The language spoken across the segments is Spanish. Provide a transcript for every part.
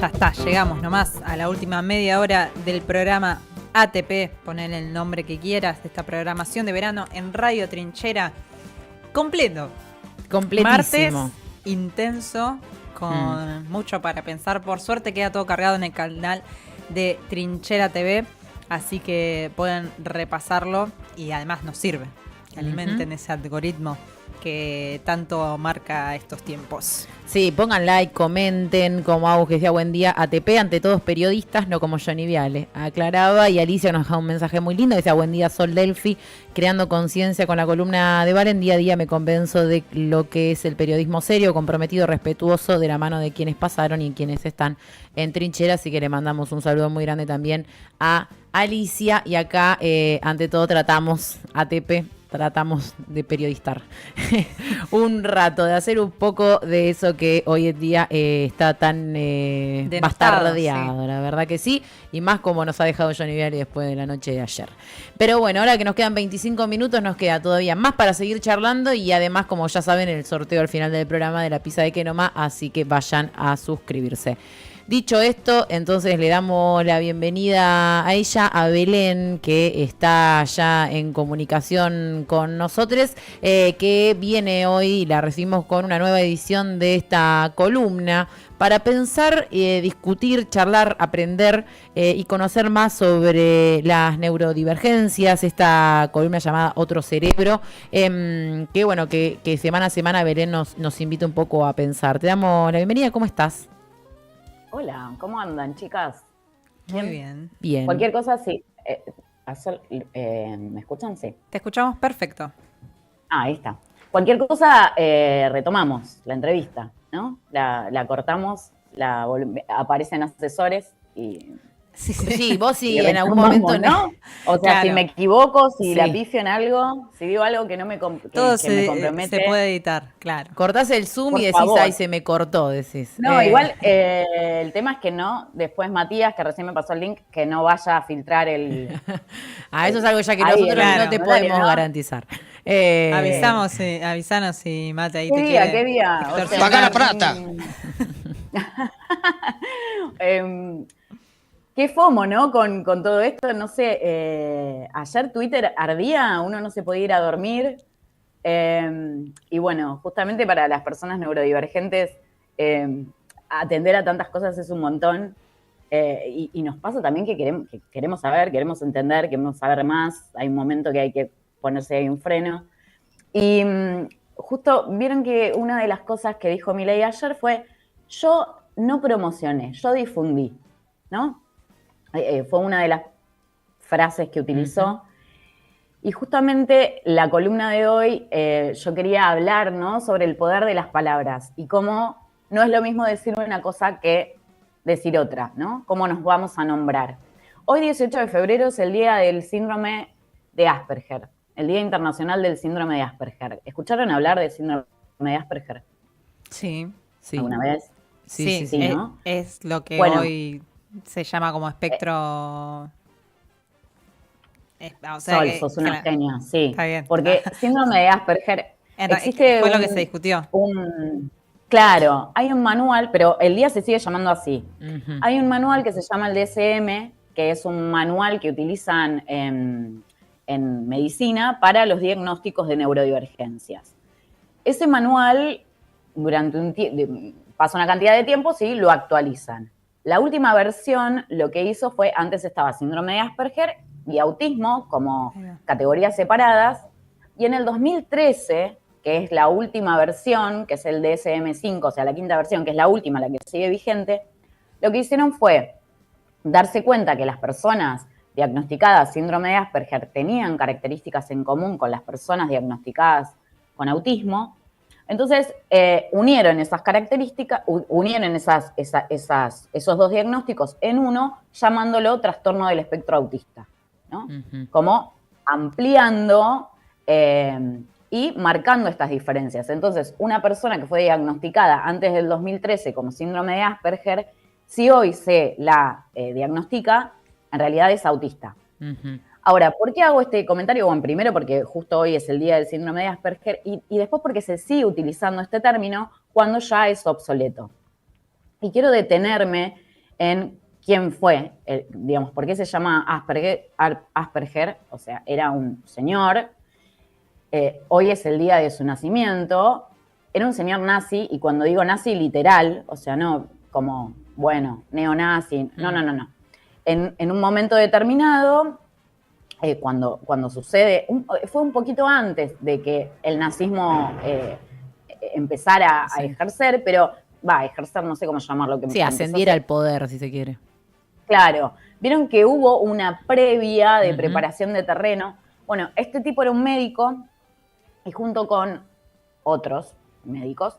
Ya está, llegamos nomás a la última media hora del programa ATP, ponele el nombre que quieras, de esta programación de verano en Radio Trinchera. Completo. Completísimo. Martes intenso, con mucho para pensar. Por suerte queda todo cargado en el canal de Trinchera TV, así que pueden repasarlo y además nos sirve que alimenten ese algoritmo que tanto marca estos tiempos. Sí, pongan like, comenten, como Agus que decía buen día, ATP, ante todos periodistas, no como Johnny Viale, aclaraba, y Alicia nos dejaba un mensaje muy lindo, decía buen día Sol Delphi, creando conciencia con la columna de Valen, día a día me convenzo de lo que es el periodismo serio, comprometido, respetuoso, de la mano de quienes pasaron y quienes están en trinchera, así que le mandamos un saludo muy grande también a Alicia, y acá ante todo tratamos de periodistar un rato, de hacer un poco de eso que hoy en día está tan bastardeado, sí. La verdad que sí, y más como nos ha dejado Johnny Viale después de la noche de ayer. Pero bueno, ahora que nos quedan 25 minutos, nos queda todavía más para seguir charlando, y además, como ya saben, el sorteo al final del programa de la pizza de Kenoma, así que vayan a suscribirse. Dicho esto, entonces le damos la bienvenida a ella, a Belén, que está ya en comunicación con nosotros, que viene hoy, la recibimos con una nueva edición de esta columna, para pensar, discutir, charlar, aprender y conocer más sobre las neurodivergencias, esta columna llamada Otro Cerebro, que bueno, que semana a semana Belén nos invita un poco a pensar. Te damos la bienvenida, ¿cómo estás? Hola, ¿cómo andan, chicas? Muy bien. Bien. Cualquier cosa, sí. ¿Me escuchan? Sí. Te escuchamos perfecto. Ahí está. Cualquier cosa, retomamos la entrevista, ¿no? La cortamos, aparecen asesores y... Sí, vos sí, en algún momento, ¿no? O sea, claro. Si me equivoco, si la pifio en algo, si digo algo que no me, todo que me compromete. Se puede editar, claro. Cortás el Zoom y decís, ay, se me cortó, decís. No, igual el tema es que no, después Matías, que recién me pasó el link, que no vaya a filtrar el... eso es algo ya que nosotros no te podemos garantizar. Avisanos si Mate ahí ¿Qué te día, quiere. ¿Qué día? O sea, paga la plata. Qué FOMO, ¿no? Con todo esto, no sé, ayer Twitter ardía, uno no se podía ir a dormir, y bueno, justamente para las personas neurodivergentes, atender a tantas cosas es un montón, y nos pasa también que queremos saber, queremos entender, queremos saber más, hay un momento que hay que ponerse ahí un freno, y justo vieron que una de las cosas que dijo Milei ayer fue, yo no promocioné, yo difundí, ¿no? Fue una de las frases que utilizó. Y justamente la columna de hoy, yo quería hablar, ¿no?, sobre el poder de las palabras y cómo no es lo mismo decir una cosa que decir otra, ¿no? Cómo nos vamos a nombrar. Hoy, 18 de febrero, es el día del síndrome de Asperger, el Día Internacional del Síndrome de Asperger. ¿Escucharon hablar del síndrome de Asperger? Sí. ¿Alguna vez? Sí, ¿no? Es lo que hoy se llama como espectro... Sol, sos una genia, sí. Está bien. Porque síndrome de Asperger existe... Fue lo que se discutió. Claro, hay un manual, pero el día se sigue llamando así. Hay un manual que se llama el DSM, que es un manual que utilizan en medicina para los diagnósticos de neurodivergencias. Ese manual, pasa una cantidad de tiempo, sí, lo actualizan. La última versión lo que hizo fue, antes estaba síndrome de Asperger y autismo como categorías separadas, y en el 2013, que es la última versión, que es el DSM-5, o sea, la quinta versión, que es la última, la que sigue vigente, lo que hicieron fue darse cuenta que las personas diagnosticadas síndrome de Asperger tenían características en común con las personas diagnosticadas con autismo. Entonces, unieron esas características, unieron esos dos diagnósticos en uno, llamándolo trastorno del espectro autista, ¿no? Como ampliando y marcando estas diferencias. Entonces, una persona que fue diagnosticada antes del 2013 como síndrome de Asperger, si hoy se la diagnostica, en realidad es autista. Ahora, ¿por qué hago este comentario? Bueno, primero porque justo hoy es el día del síndrome de Asperger y después porque se sigue utilizando este término cuando ya es obsoleto. Y quiero detenerme en quién fue, digamos, por qué se llama Asperger, o sea, era un señor, hoy es el día de su nacimiento, era un señor nazi, y cuando digo nazi, literal, o sea, no como, bueno, neonazi, no. En un momento determinado, cuando sucede, fue un poquito antes de que el nazismo empezara a ejercer, pero ejercer, no sé cómo llamarlo. Sí, ascendiera al poder, si se quiere. Claro, vieron que hubo una previa de preparación de terreno. Bueno, este tipo era un médico y junto con otros médicos,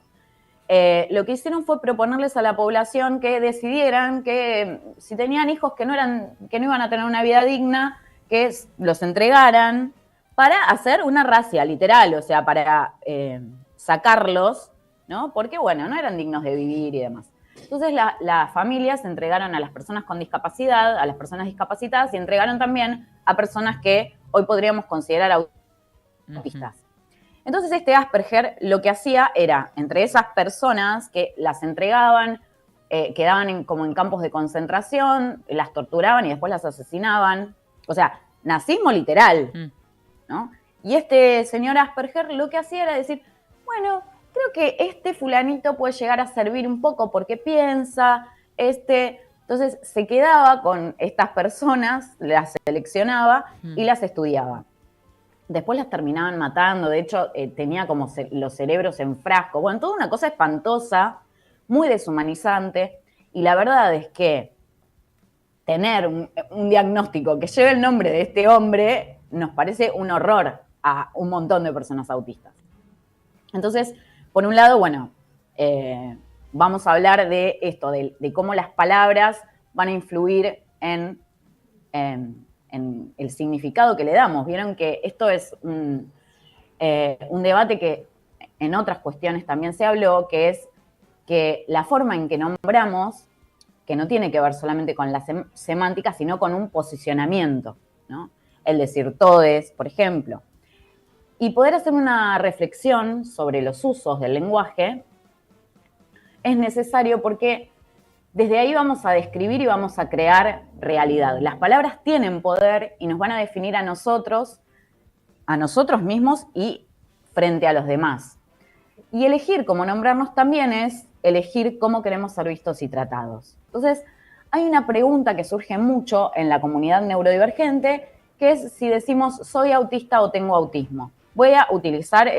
lo que hicieron fue proponerles a la población que decidieran que si tenían hijos que no iban a tener una vida digna, que los entregaran para hacer una racia, literal, o sea, para sacarlos, ¿no? Porque, bueno, no eran dignos de vivir y demás. Entonces las familias entregaron a las personas con discapacidad, a las personas discapacitadas, y entregaron también a personas que hoy podríamos considerar autistas. Entonces este Asperger lo que hacía era, entre esas personas que las entregaban, quedaban como en campos de concentración, las torturaban y después las asesinaban. O sea, nazismo literal, ¿no? Y este señor Asperger lo que hacía era decir, bueno, creo que este fulanito puede llegar a servir un poco porque piensa, entonces se quedaba con estas personas, las seleccionaba y las estudiaba. Después las terminaban matando, de hecho tenía como los cerebros en frasco. Bueno, toda una cosa espantosa, muy deshumanizante, y la verdad es que tener un diagnóstico que lleve el nombre de este hombre nos parece un horror a un montón de personas autistas. Entonces, por un lado, bueno, vamos a hablar de esto, de cómo las palabras van a influir en el significado que le damos. Vieron que esto es un debate que en otras cuestiones también se habló, que es que la forma en que nombramos, que no tiene que ver solamente con la semántica, sino con un posicionamiento, ¿no? El decir todes, por ejemplo. Y poder hacer una reflexión sobre los usos del lenguaje es necesario porque desde ahí vamos a describir y vamos a crear realidad. Las palabras tienen poder y nos van a definir a nosotros mismos y frente a los demás. Y elegir cómo nombrarnos también es elegir cómo queremos ser vistos y tratados. Entonces, hay una pregunta que surge mucho en la comunidad neurodivergente, que es si decimos soy autista o tengo autismo. Voy a utilizar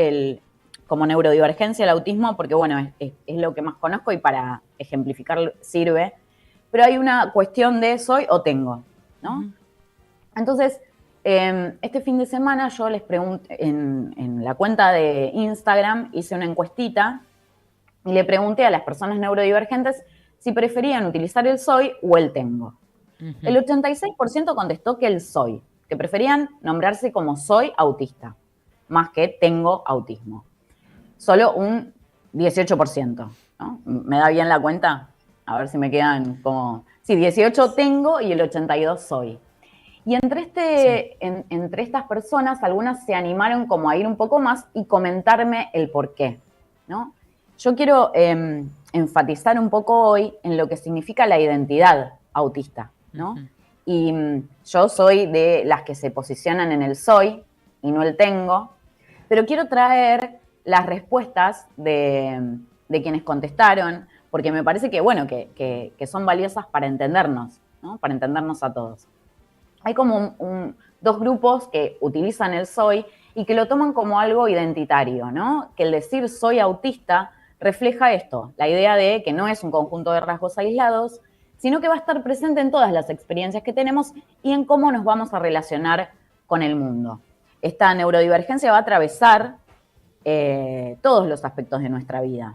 como neurodivergencia el autismo porque, bueno, es lo que más conozco y para ejemplificar sirve. Pero hay una cuestión de soy o tengo, ¿no? Entonces, este fin de semana yo les pregunté, en la cuenta de Instagram hice una encuestita y le pregunté a las personas neurodivergentes si preferían utilizar el soy o el tengo. El 86% contestó que el soy, que preferían nombrarse como soy autista, más que tengo autismo. Solo un 18%, ¿no? ¿Me da bien la cuenta? A ver si me quedan como... Sí, 18 tengo y el 82 soy. Y entre estas personas, algunas se animaron como a ir un poco más y comentarme el por qué, ¿no? Yo quiero enfatizar un poco hoy en lo que significa la identidad autista, ¿no? Y yo soy de las que se posicionan en el soy y no el tengo, pero quiero traer las respuestas de quienes contestaron, porque me parece que, bueno, que son valiosas para entendernos, ¿no? Para entendernos a todos. Hay como dos grupos que utilizan el soy y que lo toman como algo identitario, ¿no? Que el decir soy autista refleja esto, la idea de que no es un conjunto de rasgos aislados, sino que va a estar presente en todas las experiencias que tenemos y en cómo nos vamos a relacionar con el mundo. Esta neurodivergencia va a atravesar todos los aspectos de nuestra vida.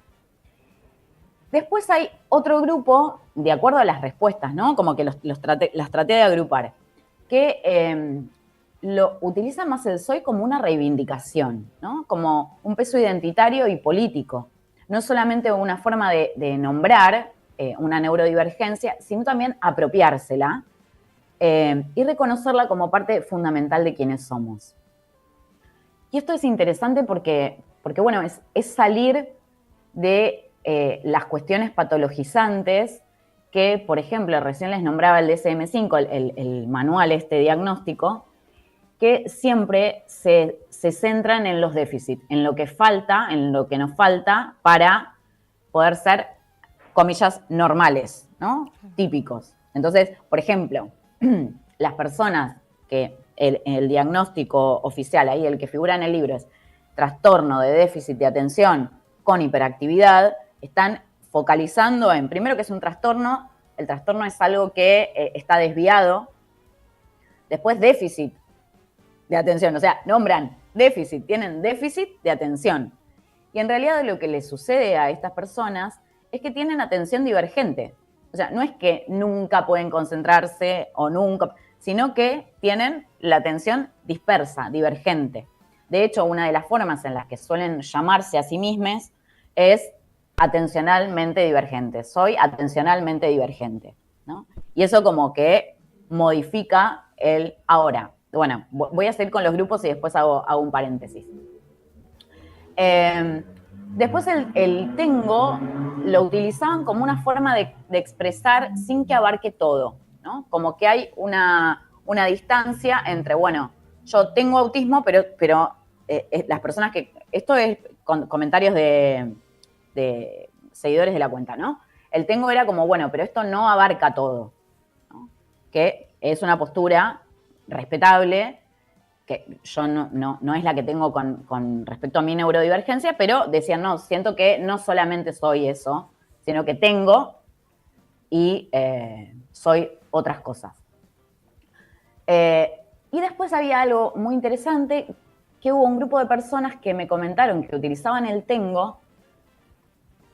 Después hay otro grupo, de acuerdo a las respuestas, ¿no? Como que las traté de agrupar, que lo utiliza más el soy como una reivindicación, ¿no? Como un peso identitario y político. No solamente una forma de nombrar una neurodivergencia, sino también apropiársela y reconocerla como parte fundamental de quienes somos. Y esto es interesante porque bueno, es salir de las cuestiones patologizantes que, por ejemplo, recién les nombraba el DSM-5, el manual diagnóstico, que siempre se centran en los déficits, en lo que falta, en lo que nos falta para poder ser, comillas, normales, ¿no? Típicos. Entonces, por ejemplo, las personas que el diagnóstico oficial, ahí el que figura en el libro es trastorno de déficit de atención con hiperactividad, están focalizando en, primero que es un trastorno, el trastorno es algo que está desviado, después déficit de atención, o sea, nombran déficit, tienen déficit de atención. Y en realidad lo que les sucede a estas personas es que tienen atención divergente. O sea, no es que nunca pueden concentrarse o nunca, sino que tienen la atención dispersa, divergente. De hecho, una de las formas en las que suelen llamarse a sí mismos es atencionalmente divergente. Soy atencionalmente divergente, ¿no? Y eso como que modifica el ahora. Bueno, voy a seguir con los grupos y después hago un paréntesis. Después el tengo lo utilizaban como una forma de expresar sin que abarque todo, ¿no? Como que hay una distancia entre, bueno, yo tengo autismo, pero las personas que... Esto es con comentarios de seguidores de la cuenta, ¿no? El tengo era como, bueno, pero esto no abarca todo, ¿no? Que es una postura respetable, que yo no es la que tengo con respecto a mi neurodivergencia, pero decían, no, siento que no solamente soy eso, sino que tengo y soy otras cosas. Y después había algo muy interesante, que hubo un grupo de personas que me comentaron que utilizaban el tengo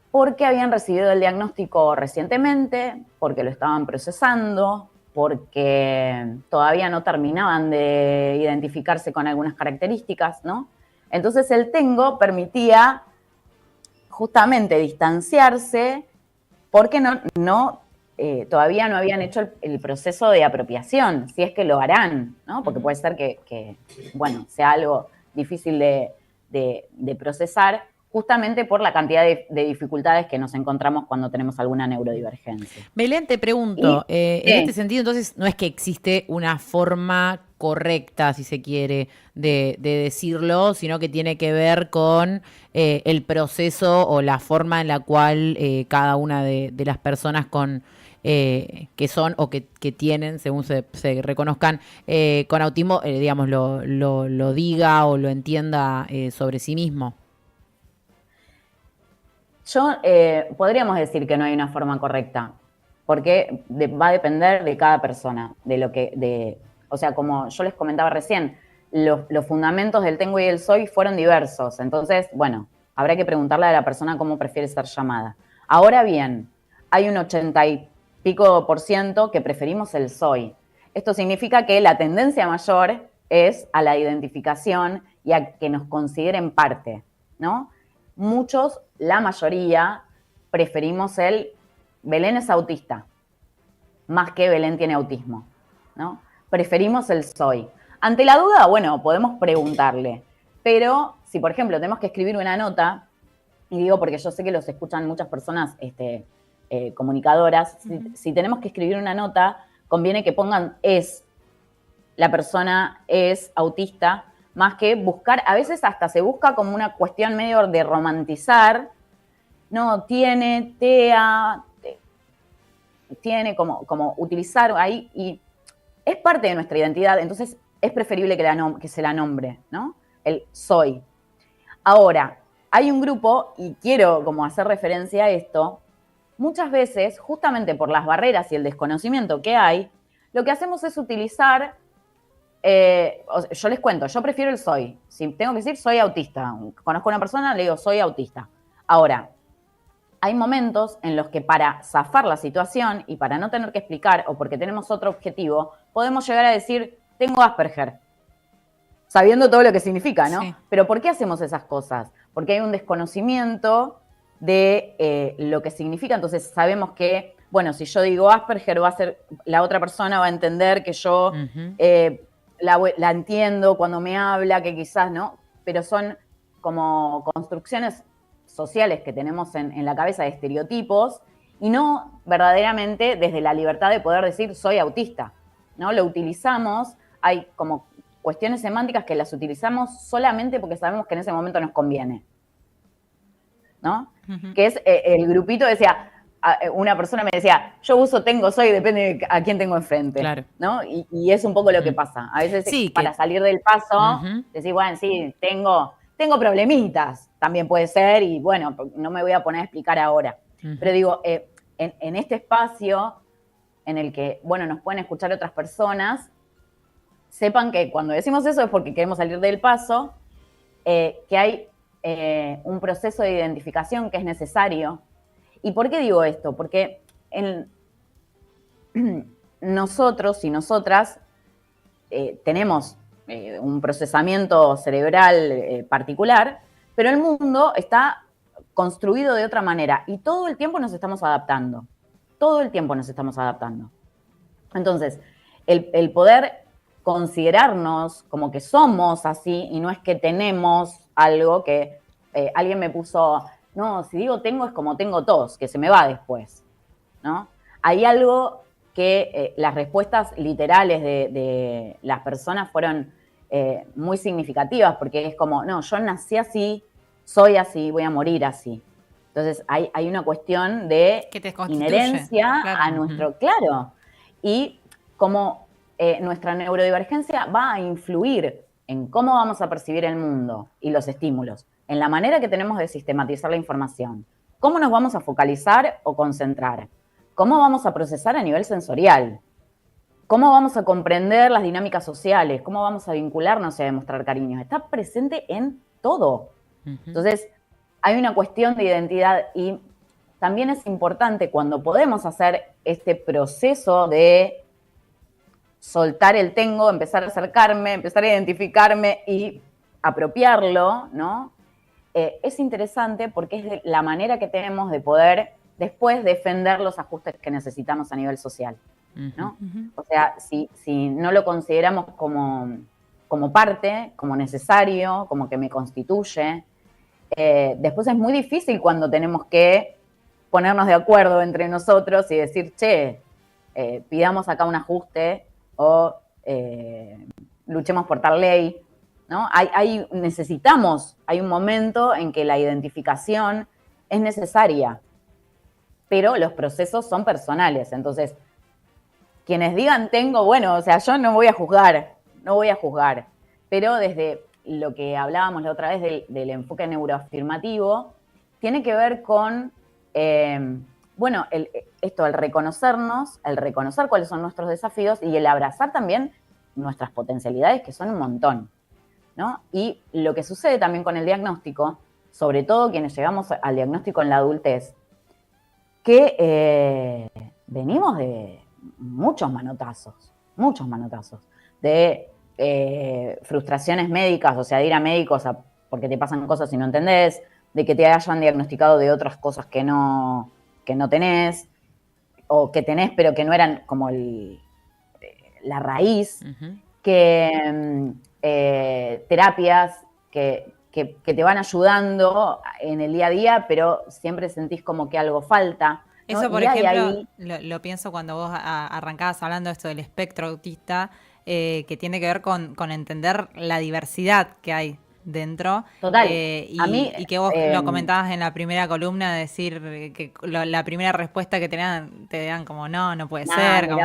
porque habían recibido el diagnóstico recientemente, porque lo estaban procesando, porque todavía no terminaban de identificarse con algunas características, ¿no? Entonces el tengo permitía justamente distanciarse porque todavía no habían hecho el proceso de apropiación, si es que lo harán, ¿no? Porque puede ser que bueno, sea algo difícil de procesar, justamente por la cantidad de dificultades que nos encontramos cuando tenemos alguna neurodivergencia. Belén, te pregunto, en este sentido, entonces, no es que existe una forma correcta, si se quiere, de decirlo, sino que tiene que ver con el proceso o la forma en la cual cada una de las personas que son o que tienen, según se reconozcan, con autismo, digamos, lo diga o lo entienda sobre sí mismo. Podríamos decir que no hay una forma correcta, porque va a depender de cada persona, o sea, como yo les comentaba recién, los fundamentos del tengo y el soy fueron diversos, entonces, bueno, habrá que preguntarle a la persona cómo prefiere ser llamada. Ahora bien, hay un 80 y pico % que preferimos el soy. Esto significa que la tendencia mayor es a la identificación y a que nos consideren parte, ¿no? Muchos, la mayoría, preferimos el Belén es autista, más que Belén tiene autismo, ¿no? Preferimos el soy. Ante la duda, bueno, podemos preguntarle, pero si, por ejemplo, tenemos que escribir una nota, y digo porque yo sé que los escuchan muchas personas comunicadoras, si tenemos que escribir una nota, conviene que pongan la persona es autista, más que buscar, a veces hasta se busca como una cuestión medio de romantizar, no, tiene, tiene como utilizar ahí, y es parte de nuestra identidad, entonces es preferible que se la nombre, ¿no? El soy. Ahora, hay un grupo, y quiero como hacer referencia a esto, muchas veces, justamente por las barreras y el desconocimiento que hay, lo que hacemos es utilizar... yo les cuento, yo prefiero el soy. Si tengo que decir soy autista, conozco a una persona, le digo soy autista. Ahora, hay momentos en los que para zafar la situación y para no tener que explicar o porque tenemos otro objetivo, podemos llegar a decir tengo Asperger, sabiendo todo lo que significa, ¿no? Sí. Pero ¿por qué hacemos esas cosas? Porque hay un desconocimiento de lo que significa, entonces sabemos que, bueno, si yo digo Asperger, la otra persona va a entender que yo... La entiendo cuando me habla, que quizás no, pero son como construcciones sociales que tenemos en la cabeza de estereotipos y no verdaderamente desde la libertad de poder decir soy autista, ¿no? Lo utilizamos, hay como cuestiones semánticas que las utilizamos solamente porque sabemos que en ese momento nos conviene, ¿no? Que es el grupito, decía, una persona me decía, yo uso, tengo, soy, depende de a quién tengo enfrente, Claro. ¿no? Y es un poco lo que pasa. A veces Sí, para salir del paso, decir, bueno, sí, tengo problemitas, también puede ser, y bueno, no me voy a poner a explicar ahora. Pero digo, en este espacio en el que, bueno, nos pueden escuchar otras personas, sepan que cuando decimos eso es porque queremos salir del paso, que hay un proceso de identificación que es necesario. ¿Y por qué digo esto? Porque nosotros y nosotras tenemos un procesamiento cerebral particular, pero el mundo está construido de otra manera y todo el tiempo nos estamos adaptando. Todo el tiempo nos estamos adaptando. Entonces, el poder considerarnos como que somos así y no es que tenemos algo que alguien me puso, no, si digo tengo es como tengo tos, que se me va después, ¿no? Hay algo que las respuestas literales de las personas fueron muy significativas, porque es como, no, yo nací así, soy así, voy a morir así. Entonces hay una cuestión de inherencia a nuestro, claro, y como nuestra neurodivergencia va a influir en cómo vamos a percibir el mundo y los estímulos, en la manera que tenemos de sistematizar la información, cómo nos vamos a focalizar o concentrar, cómo vamos a procesar a nivel sensorial, cómo vamos a comprender las dinámicas sociales, cómo vamos a vincularnos y a demostrar cariños. Está presente en todo. Entonces, hay una cuestión de identidad y también es importante cuando podemos hacer este proceso de soltar el tengo, empezar a acercarme, empezar a identificarme y apropiarlo, ¿no? Es interesante porque es la manera que tenemos de poder después defender los ajustes que necesitamos a nivel social, ¿no? O sea, si no lo consideramos como parte, como necesario, como que me constituye, después es muy difícil cuando tenemos que ponernos de acuerdo entre nosotros y decir, che, pidamos acá un ajuste o luchemos por tal ley, ¿no? Necesitamos, hay un momento en que la identificación es necesaria, pero los procesos son personales. Entonces, quienes digan tengo, bueno, o sea, yo no voy a juzgar, pero desde lo que hablábamos la otra vez del enfoque neuroafirmativo, tiene que ver con, bueno, el reconocernos, el reconocer cuáles son nuestros desafíos y el abrazar también nuestras potencialidades, que son un montón, ¿no? Y lo que sucede también con el diagnóstico, sobre todo quienes llegamos al diagnóstico en la adultez, que venimos de muchos manotazos, de frustraciones médicas, o sea, de ir a médicos porque te pasan cosas y no entendés, de que te hayan diagnosticado de otras cosas que no tenés, o que tenés pero que no eran como la raíz, que terapias que te van ayudando en el día a día, pero siempre sentís como que algo falta, ¿no? Eso, por ejemplo, lo pienso cuando vos arrancabas hablando de esto del espectro autista, que tiene que ver con entender la diversidad que hay dentro. Total. Y que vos lo comentabas en la primera columna, de decir que la primera respuesta que te dan como no puede ser, como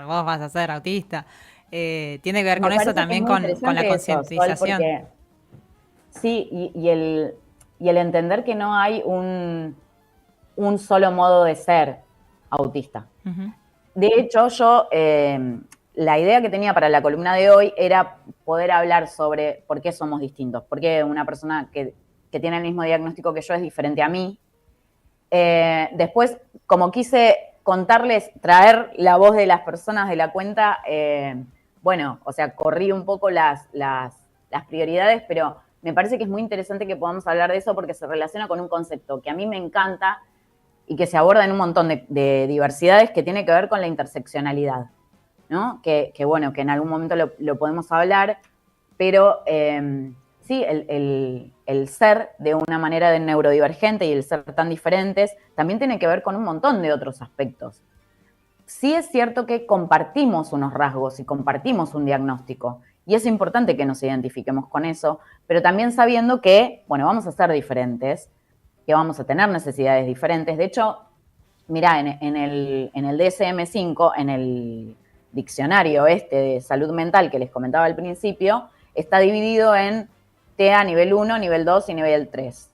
vos vas a ser autista. Tiene que ver con eso también, con la concientización. Sí, y el entender que no hay un solo modo de ser autista. De hecho, yo la idea que tenía para la columna de hoy era poder hablar sobre por qué somos distintos, por qué una persona que tiene el mismo diagnóstico que yo es diferente a mí. Después, como quise contarles, traer la voz de las personas de la cuenta, bueno, o sea, corrí un poco las prioridades, pero me parece que es muy interesante que podamos hablar de eso porque se relaciona con un concepto que a mí me encanta y que se aborda en un montón de diversidades, que tiene que ver con la interseccionalidad, ¿no? Que bueno, que en algún momento lo podemos hablar, pero sí, el ser de una manera de neurodivergente y el ser tan diferentes también tiene que ver con un montón de otros aspectos. Sí es cierto que compartimos unos rasgos y compartimos un diagnóstico, y es importante que nos identifiquemos con eso, pero también sabiendo que, bueno, vamos a ser diferentes, que vamos a tener necesidades diferentes. De hecho, mirá, en el DSM-5, en el diccionario de salud mental que les comentaba al principio, está dividido en TEA nivel 1, nivel 2 y nivel 3.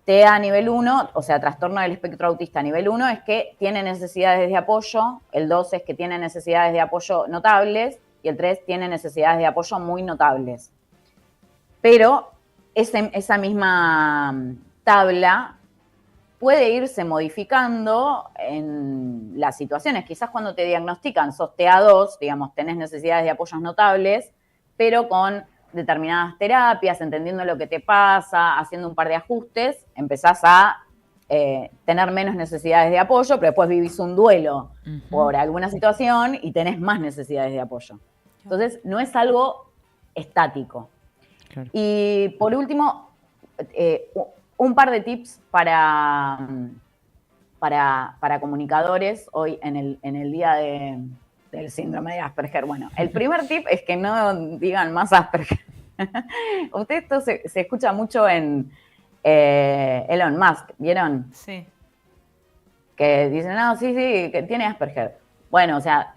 TEA nivel 1, o sea, trastorno del espectro autista nivel 1, es que tiene necesidades de apoyo, el 2 es que tiene necesidades de apoyo notables y el 3 tiene necesidades de apoyo muy notables. Pero esa misma tabla puede irse modificando en las situaciones. Quizás cuando te diagnostican sos TEA2, digamos, tenés necesidades de apoyos notables, pero con determinadas terapias, entendiendo lo que te pasa, haciendo un par de ajustes, empezás a tener menos necesidades de apoyo, pero después vivís un duelo por alguna situación y tenés más necesidades de apoyo. Entonces, no es algo estático. Claro. Y por último, un par de tips para comunicadores hoy en el día del síndrome de Asperger. Bueno, el primer tip es que no digan más Asperger. Usted esto se escucha mucho en Elon Musk, ¿vieron? Sí. Que dicen, no, sí, que tiene Asperger. Bueno, o sea,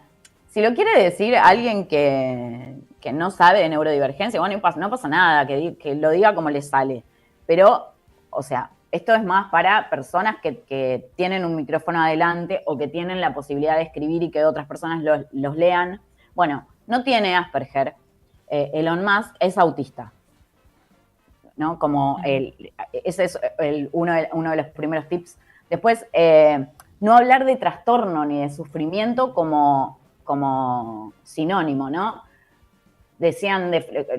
si lo quiere decir alguien que no sabe de neurodivergencia, bueno, no pasa nada, que lo diga como le sale. Pero, o sea, esto es más para personas que tienen un micrófono adelante o que tienen la posibilidad de escribir y que otras personas los lean. Bueno, no tiene Asperger. Elon Musk es autista, ¿no? Como ese es uno de los primeros tips. Después, no hablar de trastorno ni de sufrimiento como sinónimo, ¿no? Decían,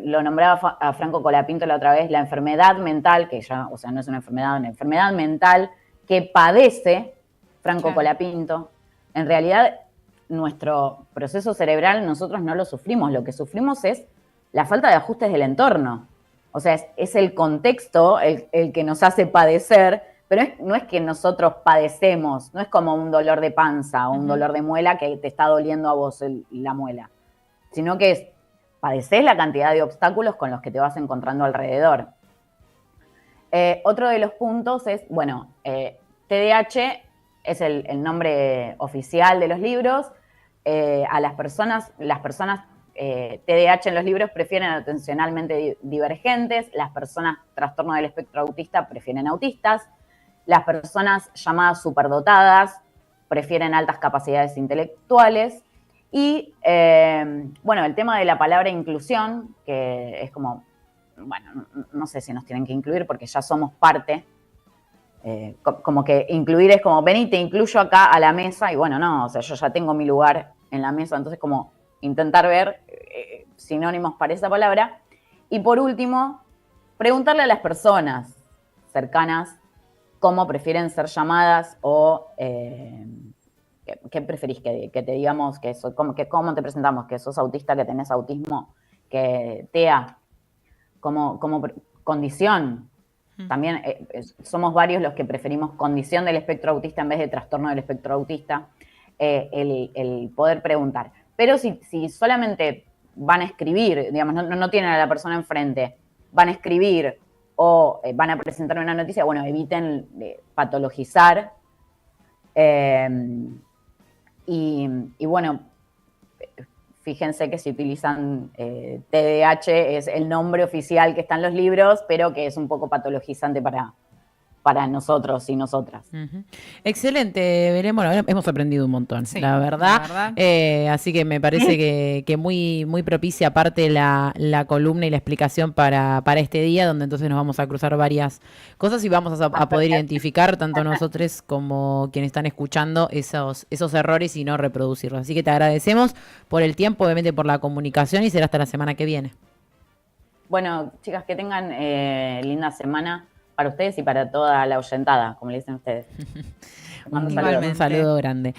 lo nombraba a Franco Colapinto la otra vez, la enfermedad mental, que ya, o sea, no es una enfermedad mental que padece Franco Colapinto. En realidad, nuestro proceso cerebral nosotros no lo sufrimos, lo que sufrimos es la falta de ajustes del entorno. O sea, es el contexto el que nos hace padecer, pero no es que nosotros padecemos, no es como un dolor de panza o un dolor de muela que te está doliendo a vos la muela, sino que padecés la cantidad de obstáculos con los que te vas encontrando alrededor. Otro de los puntos es, bueno, TDAH es el nombre oficial de los libros. A las personas TDAH en los libros prefieren atencionalmente divergentes, las personas trastorno del espectro autista prefieren autistas, las personas llamadas superdotadas prefieren altas capacidades intelectuales. Y, bueno, el tema de la palabra inclusión, que es como, bueno, no sé si nos tienen que incluir porque ya somos parte. Como que incluir es como, vení, te incluyo acá a la mesa, y bueno, no, o sea, yo ya tengo mi lugar en la mesa, entonces como intentar ver sinónimos para esa palabra. Y por último, preguntarle a las personas cercanas cómo prefieren ser llamadas o ¿qué preferís que te digamos? ¿Cómo te presentamos? ¿Que sos autista, que tenés autismo? ¿Que TEA? Como condición. También somos varios los que preferimos condición del espectro autista en vez de trastorno del espectro autista. El poder preguntar. Pero si solamente van a escribir, digamos, no tienen a la persona enfrente, van a escribir o van a presentar una noticia, bueno, eviten patologizar. Y bueno, fíjense que si utilizan TDAH es el nombre oficial que está en los libros, pero que es un poco patologizante para nosotros y nosotras. Excelente, Belén. Bueno, hemos aprendido un montón, sí, la verdad. Así que me parece que muy, muy propicia aparte la columna y la explicación para este día, donde entonces nos vamos a cruzar varias cosas y vamos a poder identificar, tanto nosotros como quienes están escuchando, esos errores y no reproducirlos. Así que te agradecemos por el tiempo, obviamente por la comunicación, y será hasta la semana que viene. Bueno, chicas, que tengan linda semana para ustedes y para toda la oyentada, como le dicen ustedes. Un saludo grande.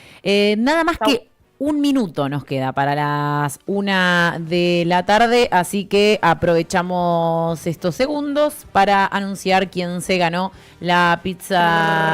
Nada más que Un minuto nos queda para las 1 de la tarde, así que aprovechamos estos segundos para anunciar quién se ganó la pizza